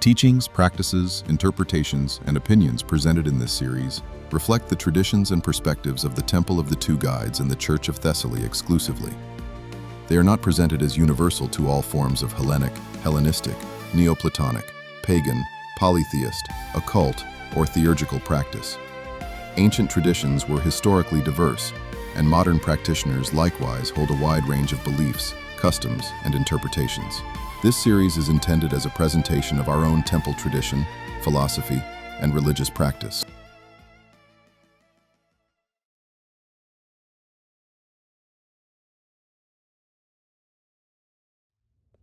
teachings, practices, interpretations, and opinions presented in this series reflect the traditions and perspectives of the Temple of the Two Guides and the Church of Thessaly exclusively. They are not presented as universal to all forms of Hellenic, Hellenistic, Neoplatonic, pagan, polytheist, occult, or theurgical practice. Ancient traditions were historically diverse, and modern practitioners likewise hold a wide range of beliefs, customs, and interpretations. This series is intended as a presentation of our own temple tradition, philosophy, and religious practice.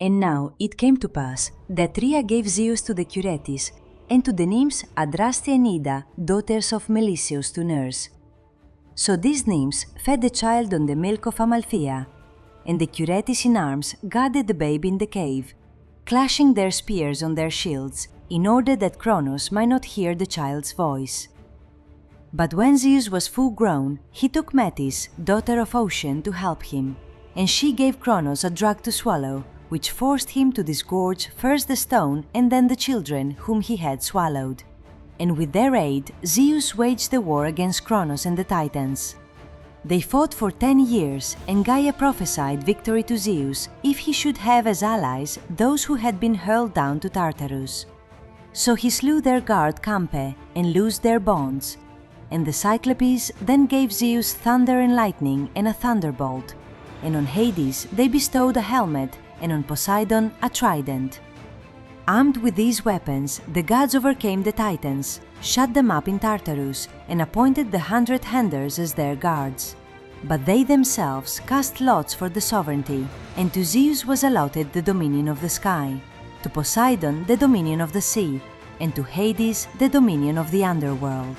And now it came to pass that Rhea gave Zeus to the Curetes, and to the nymphs Adraste and Ida, daughters of Melisseus, to nurse. So these nymphs fed the child on the milk of Amalthea, and the Curetes in arms guarded the babe in the cave, clashing their spears on their shields, in order that Kronos might not hear the child's voice. But when Zeus was full grown, he took Metis, daughter of Ocean, to help him, and she gave Kronos a drug to swallow, which forced him to disgorge first the stone and then the children whom he had swallowed. And with their aid, Zeus waged the war against Kronos and the Titans. They fought for 10 years, and Gaia prophesied victory to Zeus if he should have as allies those who had been hurled down to Tartarus. So he slew their guard Campe and loosed their bonds, and the Cyclopes then gave Zeus thunder and lightning and a thunderbolt, and on Hades they bestowed a helmet, and on Poseidon a trident. Armed with these weapons, the gods overcame the Titans, shut them up in Tartarus, and appointed the 100-handers as their guards. But they themselves cast lots for the sovereignty, and to Zeus was allotted the dominion of the sky, to Poseidon the dominion of the sea, and to Hades the dominion of the underworld.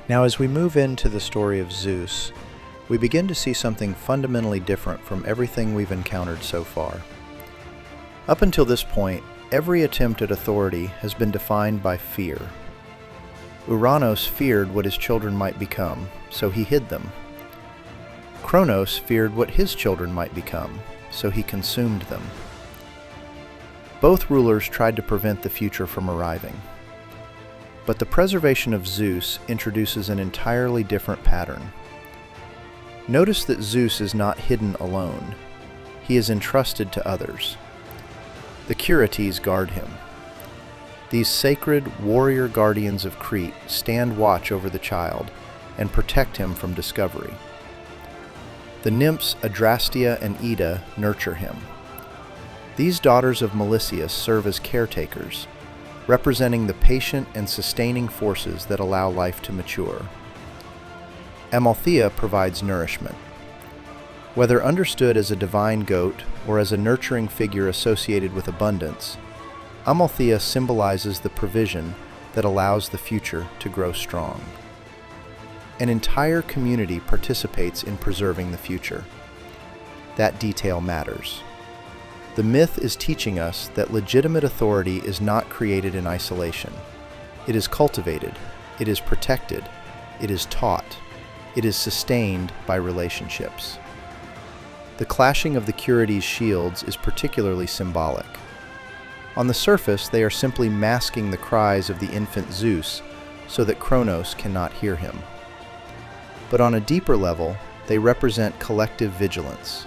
Now, as we move into the story of Zeus, we begin to see something fundamentally different from everything we've encountered so far. Up until this point, every attempt at authority has been defined by fear. Uranos feared what his children might become, so he hid them. Kronos feared what his children might become, so he consumed them. Both rulers tried to prevent the future from arriving. But the preservation of Zeus introduces an entirely different pattern. Notice that Zeus is not hidden alone. He is entrusted to others. The Curetes guard him. These sacred warrior guardians of Crete stand watch over the child and protect him from discovery. The nymphs Adrastea and Ida nurture him. These daughters of Melisseus serve as caretakers, representing the patient and sustaining forces that allow life to mature. Amalthea provides nourishment. Whether understood as a divine goat or as a nurturing figure associated with abundance, Amalthea symbolizes the provision that allows the future to grow strong. An entire community participates in preserving the future. That detail matters. The myth is teaching us that legitimate authority is not created in isolation. It is cultivated, it is protected, it is taught, it is sustained by relationships. The clashing of the Curetes' shields is particularly symbolic. On the surface, they are simply masking the cries of the infant Zeus so that Kronos cannot hear him. But on a deeper level, they represent collective vigilance.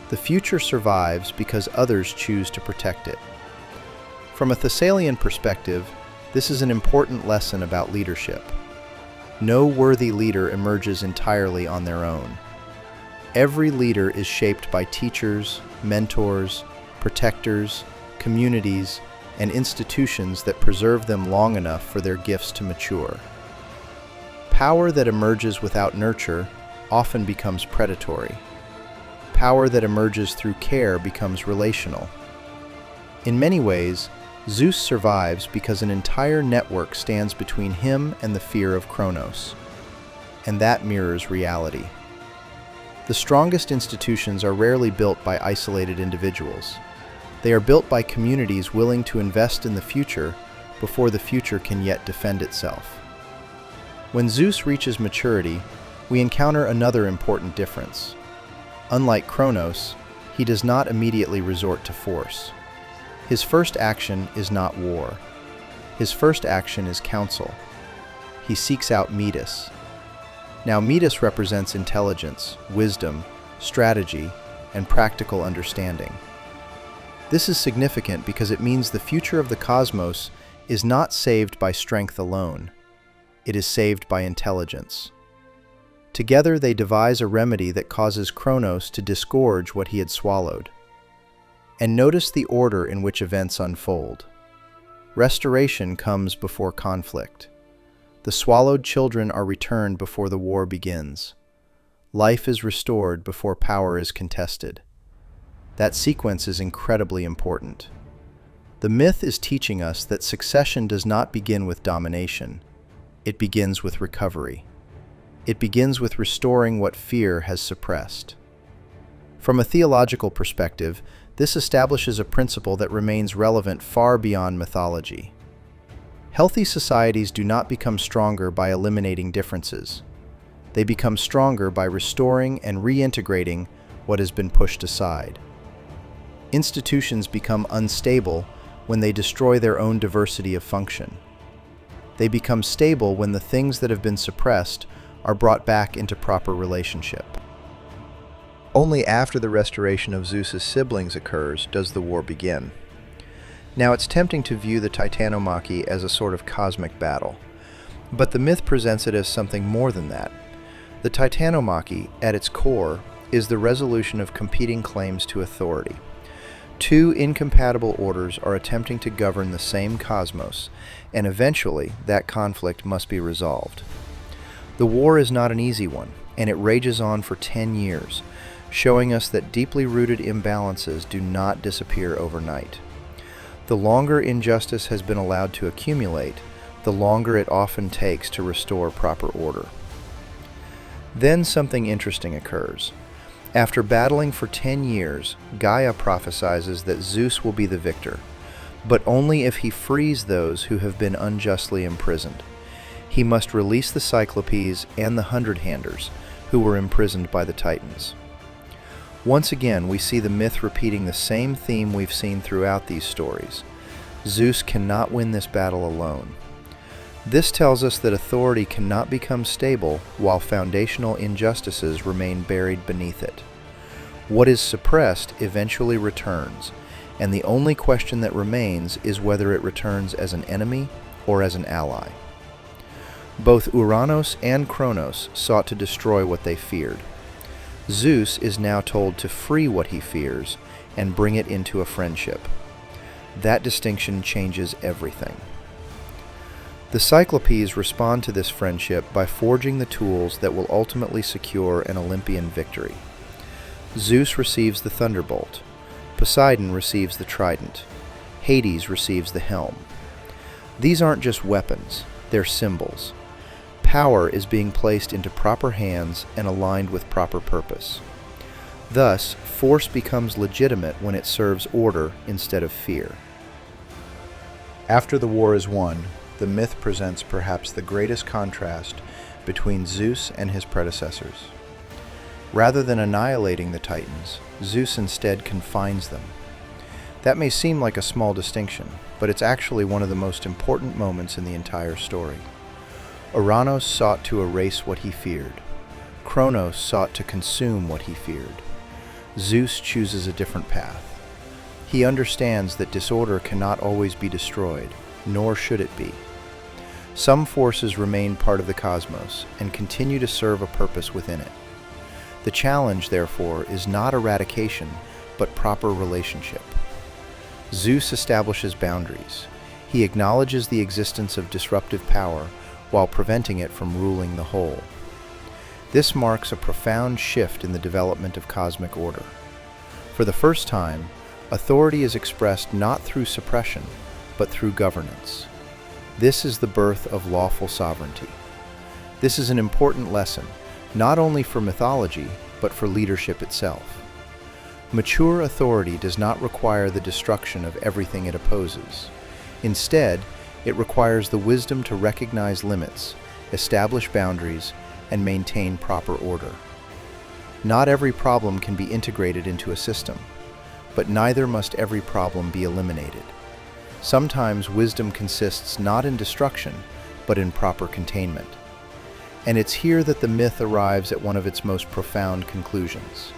The future survives because others choose to protect it. From a Thessalian perspective, this is an important lesson about leadership. No worthy leader emerges entirely on their own. Every leader is shaped by teachers, mentors, protectors, communities, and institutions that preserve them long enough for their gifts to mature. Power that emerges without nurture often becomes predatory. Power that emerges through care becomes relational. In many ways, Zeus survives because an entire network stands between him and the fear of Kronos, and that mirrors reality. The strongest institutions are rarely built by isolated individuals. They are built by communities willing to invest in the future before the future can yet defend itself. When Zeus reaches maturity, we encounter another important difference. Unlike Kronos, he does not immediately resort to force. His first action is not war. His first action is counsel. He seeks out Metis. Now, Metis represents intelligence, wisdom, strategy, and practical understanding. This is significant because it means the future of the cosmos is not saved by strength alone. It is saved by intelligence. Together they devise a remedy that causes Kronos to disgorge what he had swallowed. And notice the order in which events unfold. Restoration comes before conflict. The swallowed children are returned before the war begins. Life is restored before power is contested. That sequence is incredibly important. The myth is teaching us that succession does not begin with domination. It begins with recovery. It begins with restoring what fear has suppressed. From a theological perspective, this establishes a principle that remains relevant far beyond mythology. Healthy societies do not become stronger by eliminating differences. They become stronger by restoring and reintegrating what has been pushed aside. Institutions become unstable when they destroy their own diversity of function. They become stable when the things that have been suppressed are brought back into proper relationship. Only after the restoration of Zeus's siblings occurs does the war begin. Now, it's tempting to view the Titanomachy as a sort of cosmic battle, but the myth presents it as something more than that. The Titanomachy, at its core, is the resolution of competing claims to authority. Two incompatible orders are attempting to govern the same cosmos, and eventually that conflict must be resolved. The war is not an easy one, and it rages on for 10 years, showing us that deeply rooted imbalances do not disappear overnight. The longer injustice has been allowed to accumulate, the longer it often takes to restore proper order. Then something interesting occurs. After battling for 10 years, Gaia prophesies that Zeus will be the victor, but only if he frees those who have been unjustly imprisoned. He must release the Cyclopes and the Hundred-Handers, who were imprisoned by the Titans. Once again, we see the myth repeating the same theme we've seen throughout these stories. Zeus cannot win this battle alone. This tells us that authority cannot become stable while foundational injustices remain buried beneath it. What is suppressed eventually returns, and the only question that remains is whether it returns as an enemy or as an ally. Both Uranos and Kronos sought to destroy what they feared. Zeus is now told to free what he fears and bring it into a friendship. That distinction changes everything. The Cyclopes respond to this friendship by forging the tools that will ultimately secure an Olympian victory. Zeus receives the thunderbolt, Poseidon receives the trident, Hades receives the helm. These aren't just weapons, they're symbols. Power is being placed into proper hands and aligned with proper purpose. Thus, force becomes legitimate when it serves order instead of fear. After the war is won, the myth presents perhaps the greatest contrast between Zeus and his predecessors. Rather than annihilating the Titans, Zeus instead confines them. That may seem like a small distinction, but it's actually one of the most important moments in the entire story. Uranos sought to erase what he feared. Kronos sought to consume what he feared. Zeus chooses a different path. He understands that disorder cannot always be destroyed, nor should it be. Some forces remain part of the cosmos and continue to serve a purpose within it. The challenge, therefore, is not eradication, but proper relationship. Zeus establishes boundaries. He acknowledges the existence of disruptive power while preventing it from ruling the whole. This marks a profound shift in the development of cosmic order. For the first time, authority is expressed not through suppression, but through governance. This is the birth of lawful sovereignty. This is an important lesson, not only for mythology, but for leadership itself. Mature authority does not require the destruction of everything it opposes. Instead, it requires the wisdom to recognize limits, establish boundaries, and maintain proper order. Not every problem can be integrated into a system. but neither must every problem be eliminated. Sometimes wisdom consists not in destruction, but in proper containment. And it's here that the myth arrives at one of its most profound conclusions.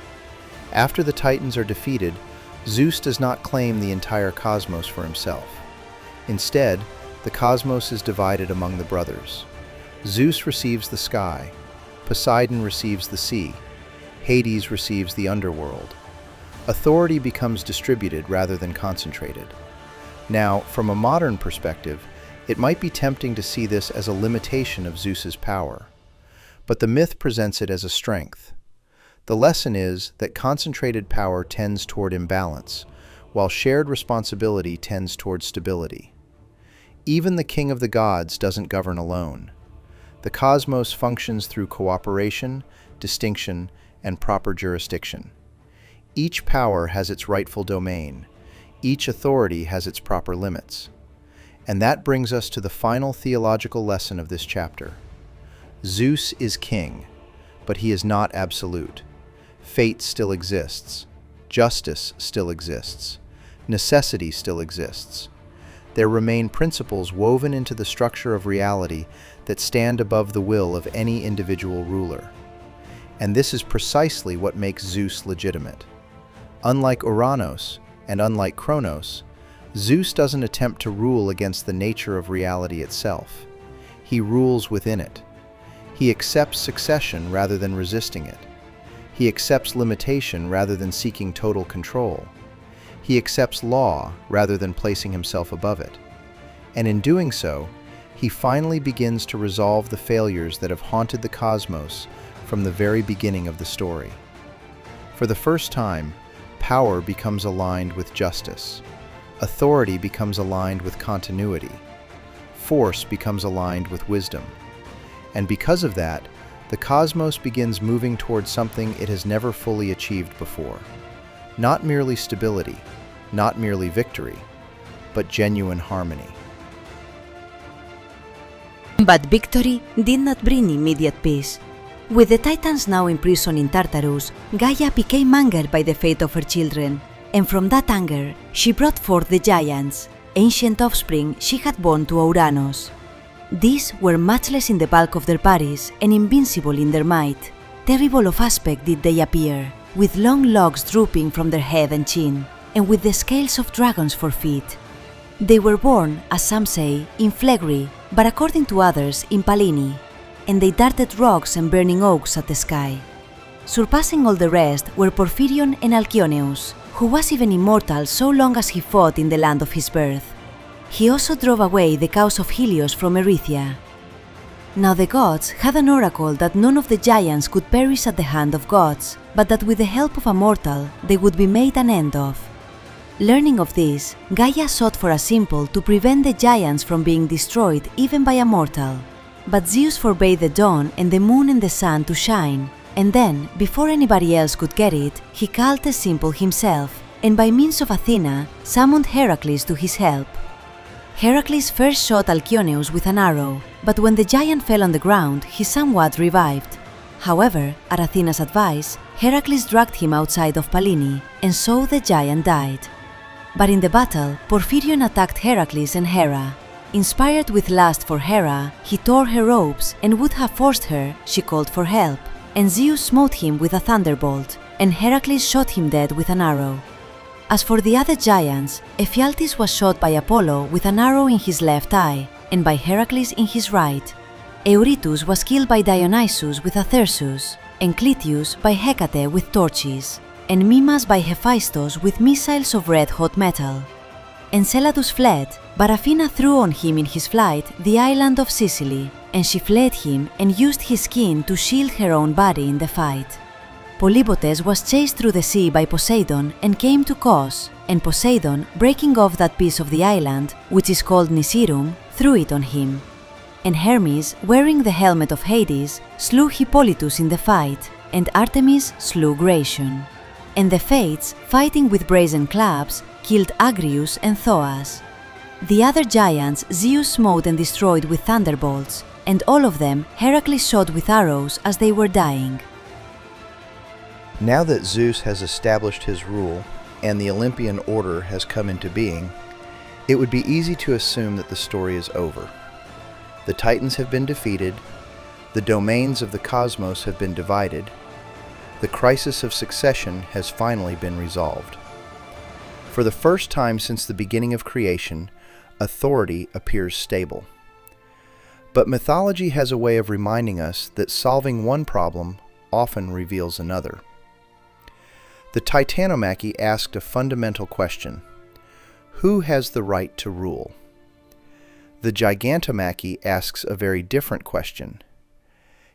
After the Titans are defeated, Zeus does not claim the entire cosmos for himself. Instead, the cosmos is divided among the brothers. Zeus receives the sky, Poseidon receives the sea, Hades receives the underworld. Authority becomes distributed rather than concentrated. Now, from a modern perspective, it might be tempting to see this as a limitation of Zeus's power. But the myth presents it as a strength. The lesson is that concentrated power tends toward imbalance, while shared responsibility tends toward stability. Even the king of the gods doesn't govern alone. The cosmos functions through cooperation, distinction, and proper jurisdiction. Each power has its rightful domain. Each authority has its proper limits. And that brings us to the final theological lesson of this chapter. Zeus is king, but he is not absolute. Fate still exists. Justice still exists. Necessity still exists. There remain principles woven into the structure of reality that stand above the will of any individual ruler. And this is precisely what makes Zeus legitimate. Unlike Uranos, and unlike Kronos, Zeus doesn't attempt to rule against the nature of reality itself. He rules within it. He accepts succession rather than resisting it. He accepts limitation rather than seeking total control. He accepts law rather than placing himself above it. And in doing so, he finally begins to resolve the failures that have haunted the cosmos from the very beginning of the story. For the first time, power becomes aligned with justice. Authority becomes aligned with continuity. Force becomes aligned with wisdom. And because of that, the cosmos begins moving towards something it has never fully achieved before. Not merely stability, not merely victory, but genuine harmony. But victory did not bring immediate peace. With the Titans now imprisoned in Tartarus, Gaia became angered by the fate of her children, and from that anger she brought forth the giants, ancient offspring she had borne to Uranos. These were matchless in the bulk of their bodies and invincible in their might. Terrible of aspect did they appear, with long locks drooping from their head and chin, and with the scales of dragons for feet. They were born, as some say, in Phlegry, but according to others, in Pallini, and they darted rocks and burning oaks at the sky. Surpassing all the rest were Porphyrion and Alcyoneus, who was even immortal so long as he fought in the land of his birth. He also drove away the cows of Helios from Erythia. Now the gods had an oracle that none of the giants could perish at the hand of gods, but that with the help of a mortal they would be made an end of. Learning of this, Gaia sought for a symbol to prevent the giants from being destroyed even by a mortal. But Zeus forbade the dawn and the moon and the sun to shine, and then, before anybody else could get it, he called the symbol himself, and by means of Athena, summoned Heracles to his help. Heracles first shot Alcyoneus with an arrow, but when the giant fell on the ground, he somewhat revived. However, at Athena's advice, Heracles dragged him outside of Pallini, and so the giant died. But in the battle, Porphyrion attacked Heracles and Hera. Inspired with lust for Hera, he tore her robes and would have forced her, she called for help, and Zeus smote him with a thunderbolt, and Heracles shot him dead with an arrow. As for the other giants, Ephialtes was shot by Apollo with an arrow in his left eye, and by Heracles in his right. Eurytus was killed by Dionysus with a thyrsus, and Clytius by Hecate with torches, and Mimas by Hephaestus with missiles of red-hot metal. Enceladus fled, but Athena threw on him in his flight the island of Sicily, and she fled him and used his skin to shield her own body in the fight. Polybotes was chased through the sea by Poseidon and came to Kos, and Poseidon, breaking off that piece of the island, which is called Nisirum, threw it on him. And Hermes, wearing the helmet of Hades, slew Hippolytus in the fight, and Artemis slew Gratian. And the Fates, fighting with brazen clubs, killed Agrius and Thoas. The other giants Zeus smote and destroyed with thunderbolts, and all of them Heracles shot with arrows as they were dying. Now that Zeus has established his rule and the Olympian order has come into being, it would be easy to assume that the story is over. The Titans have been defeated, the domains of the cosmos have been divided, the crisis of succession has finally been resolved. For the first time since the beginning of creation, authority appears stable. But mythology has a way of reminding us that solving one problem often reveals another. The Titanomachy asked a fundamental question: who has the right to rule? The Gigantomachy asks a very different question: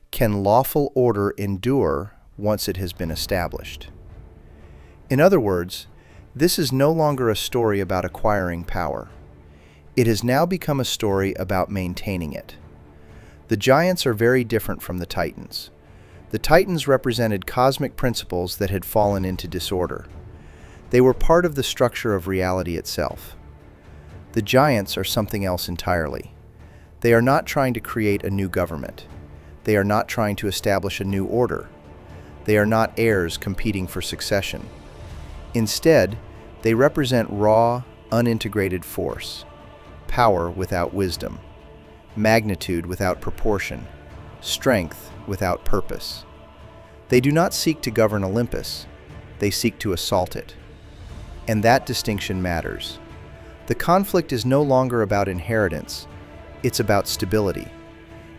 can lawful order endure once it has been established? In other words, this is no longer a story about acquiring power. It has now become a story about maintaining it. The giants are very different from the Titans. The Titans represented cosmic principles that had fallen into disorder. They were part of the structure of reality itself. The giants are something else entirely. They are not trying to create a new government. They are not trying to establish a new order. They are not heirs competing for succession. Instead, they represent raw, unintegrated force, power without wisdom, magnitude without proportion, strength without purpose. They do not seek to govern Olympus, they seek to assault it. And that distinction matters. The conflict is no longer about inheritance, it's about stability.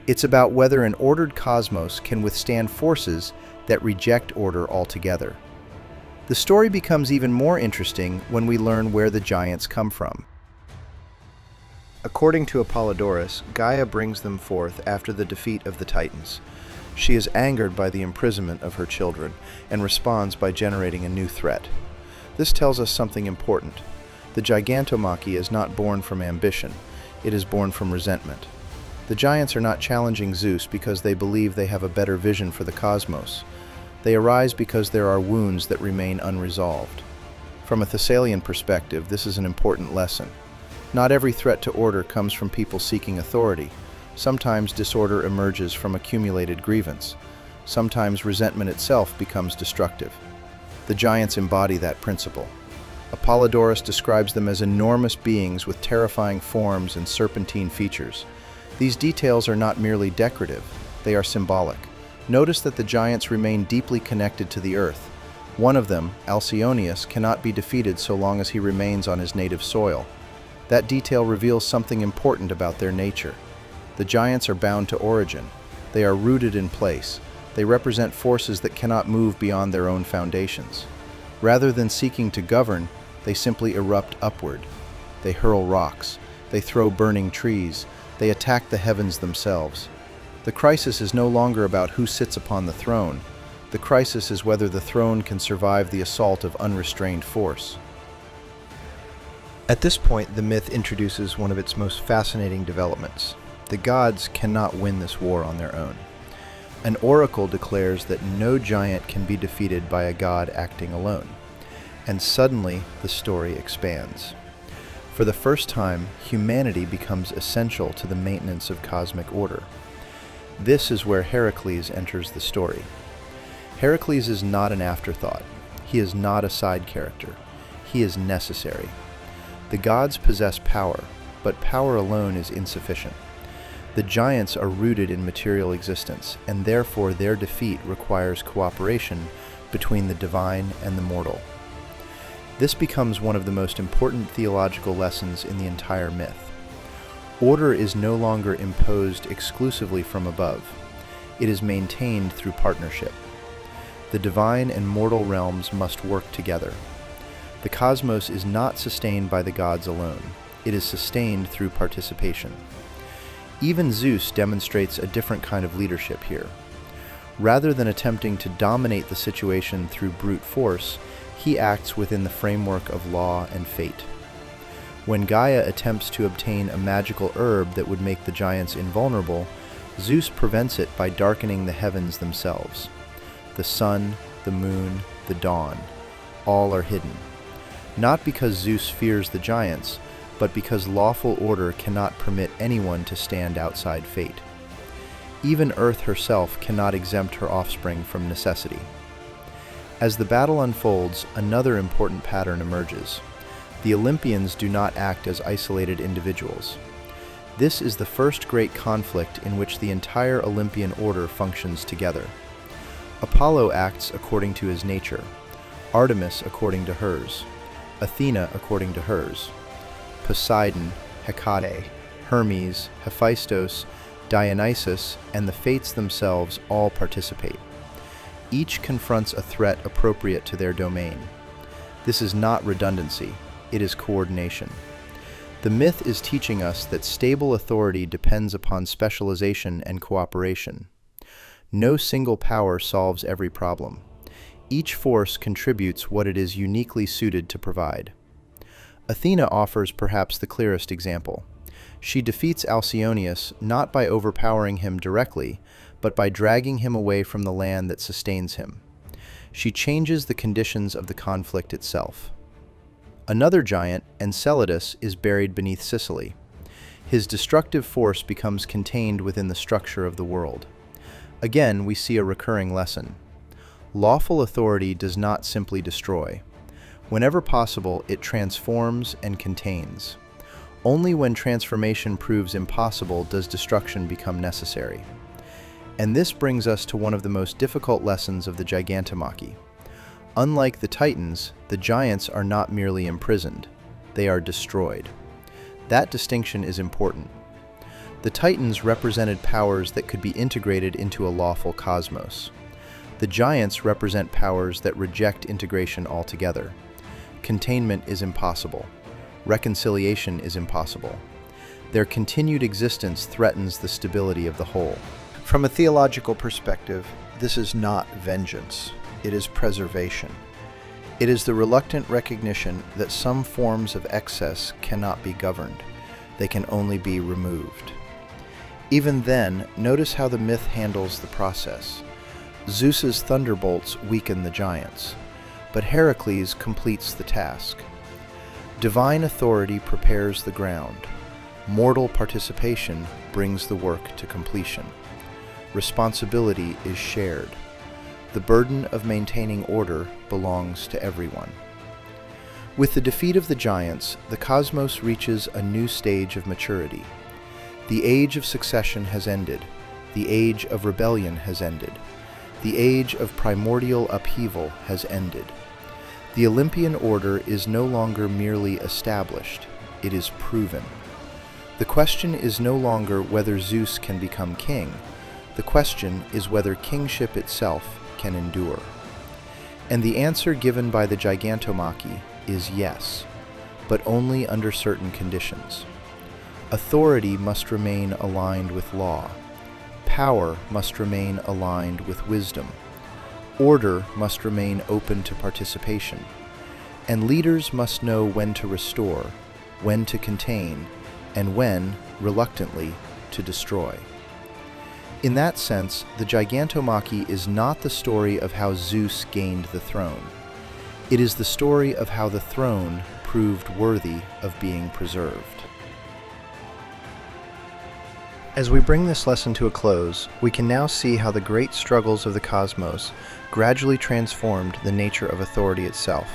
It's about whether an ordered cosmos can withstand forces that reject order altogether. The story becomes even more interesting when we learn where the giants come from. According to Apollodorus, Gaia brings them forth after the defeat of the Titans. She is angered by the imprisonment of her children and responds by generating a new threat. This tells us something important. The Gigantomachy is not born from ambition, it is born from resentment. The giants are not challenging Zeus because they believe they have a better vision for the cosmos. They arise because there are wounds that remain unresolved. From a Thessalian perspective, this is an important lesson. Not every threat to order comes from people seeking authority. Sometimes disorder emerges from accumulated grievance. Sometimes resentment itself becomes destructive. The giants embody that principle. Apollodorus describes them as enormous beings with terrifying forms and serpentine features. These details are not merely decorative, they are symbolic. Notice that the giants remain deeply connected to the earth. One of them, Alcyoneus, cannot be defeated so long as he remains on his native soil. That detail reveals something important about their nature. The giants are bound to origin. They are rooted in place. They represent forces that cannot move beyond their own foundations. Rather than seeking to govern, they simply erupt upward. They hurl rocks. They throw burning trees. They attack the heavens themselves. The crisis is no longer about who sits upon the throne. The crisis is whether the throne can survive the assault of unrestrained force. At this point, the myth introduces one of its most fascinating developments. The gods cannot win this war on their own. An oracle declares that no giant can be defeated by a god acting alone. And suddenly, the story expands. For the first time, humanity becomes essential to the maintenance of cosmic order. This is where Heracles enters the story. Heracles is not an afterthought. He is not a side character. He is necessary. The gods possess power, but power alone is insufficient. The giants are rooted in material existence, and therefore their defeat requires cooperation between the divine and the mortal. This becomes one of the most important theological lessons in the entire myth. Order is no longer imposed exclusively from above. It is maintained through partnership. The divine and mortal realms must work together. The cosmos is not sustained by the gods alone. It is sustained through participation. Even Zeus demonstrates a different kind of leadership here. Rather than attempting to dominate the situation through brute force, he acts within the framework of law and fate. When Gaia attempts to obtain a magical herb that would make the giants invulnerable, Zeus prevents it by darkening the heavens themselves. The sun, the moon, the dawn, all are hidden. Not because Zeus fears the giants, but because lawful order cannot permit anyone to stand outside fate. Even Earth herself cannot exempt her offspring from necessity. As the battle unfolds, another important pattern emerges. The Olympians do not act as isolated individuals. This is the first great conflict in which the entire Olympian order functions together. Apollo acts according to his nature, Artemis according to hers, Athena according to hers, Poseidon, Hecate, Hermes, Hephaestus, Dionysus, and the fates themselves all participate. Each confronts a threat appropriate to their domain. This is not redundancy, it is coordination. The myth is teaching us that stable authority depends upon specialization and cooperation. No single power solves every problem. Each force contributes what it is uniquely suited to provide. Athena offers perhaps the clearest example. She defeats Alcyoneus not by overpowering him directly, but by dragging him away from the land that sustains him. She changes the conditions of the conflict itself. Another giant, Enceladus, is buried beneath Sicily. His destructive force becomes contained within the structure of the world. Again, we see a recurring lesson. Lawful authority does not simply destroy. Whenever possible, it transforms and contains. Only when transformation proves impossible does destruction become necessary. And this brings us to one of the most difficult lessons of the Gigantomachy. Unlike the Titans, the giants are not merely imprisoned, they are destroyed. That distinction is important. The Titans represented powers that could be integrated into a lawful cosmos. The giants represent powers that reject integration altogether. Containment is impossible. Reconciliation is impossible. Their continued existence threatens the stability of the whole. From a theological perspective, this is not vengeance. It is preservation. It is the reluctant recognition that some forms of excess cannot be governed. They can only be removed. Even then, notice how the myth handles the process. Zeus's thunderbolts weaken the giants, but Heracles completes the task. Divine authority prepares the ground. Mortal participation brings the work to completion. Responsibility is shared. The burden of maintaining order belongs to everyone. With the defeat of the giants, the cosmos reaches a new stage of maturity. The age of succession has ended. The age of rebellion has ended. The age of primordial upheaval has ended. The Olympian order is no longer merely established, it is proven. The question is no longer whether Zeus can become king. The question is whether kingship itself can endure. And the answer given by the Gigantomachy is yes, but only under certain conditions. Authority must remain aligned with law. Power must remain aligned with wisdom. Order must remain open to participation. And leaders must know when to restore, when to contain, and when, reluctantly, to destroy. In that sense, the Gigantomachy is not the story of how Zeus gained the throne. It is the story of how the throne proved worthy of being preserved. As we bring this lesson to a close, we can now see how the great struggles of the cosmos gradually transformed the nature of authority itself.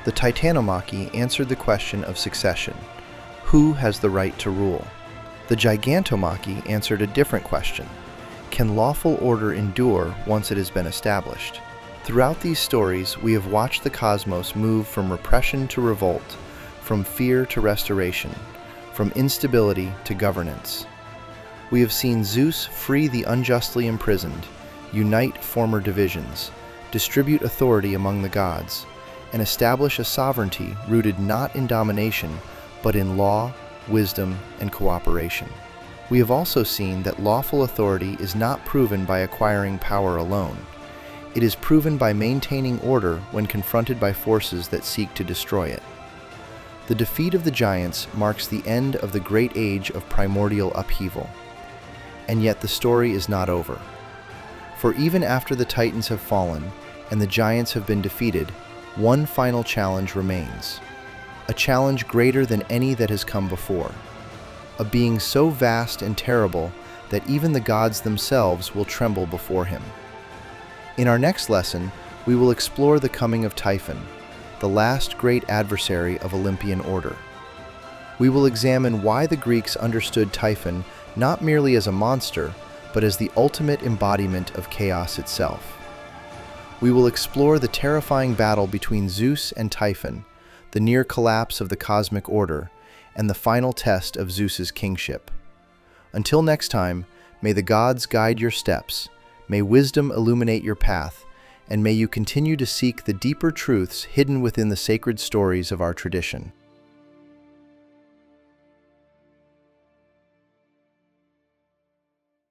The Titanomachy answered the question of succession. Who has the right to rule? The Gigantomachy answered a different question. Can lawful order endure once it has been established? Throughout these stories, we have watched the cosmos move from repression to revolt, from fear to restoration, from instability to governance. We have seen Zeus free the unjustly imprisoned, unite former divisions, distribute authority among the gods, and establish a sovereignty rooted not in domination, but in law, wisdom, and cooperation. We have also seen that lawful authority is not proven by acquiring power alone. It is proven by maintaining order when confronted by forces that seek to destroy it. The defeat of the giants marks the end of the great age of primordial upheaval. And yet the story is not over. For even after the Titans have fallen and the giants have been defeated, one final challenge remains. A challenge greater than any that has come before. A being so vast and terrible that even the gods themselves will tremble before him. In our next lesson, we will explore the coming of Typhon, the last great adversary of Olympian order. We will examine why the Greeks understood Typhon not merely as a monster, but as the ultimate embodiment of chaos itself. We will explore the terrifying battle between Zeus and Typhon, the near collapse of the cosmic order, and the final test of Zeus's kingship. Until next time, may the gods guide your steps, may wisdom illuminate your path, and may you continue to seek the deeper truths hidden within the sacred stories of our tradition.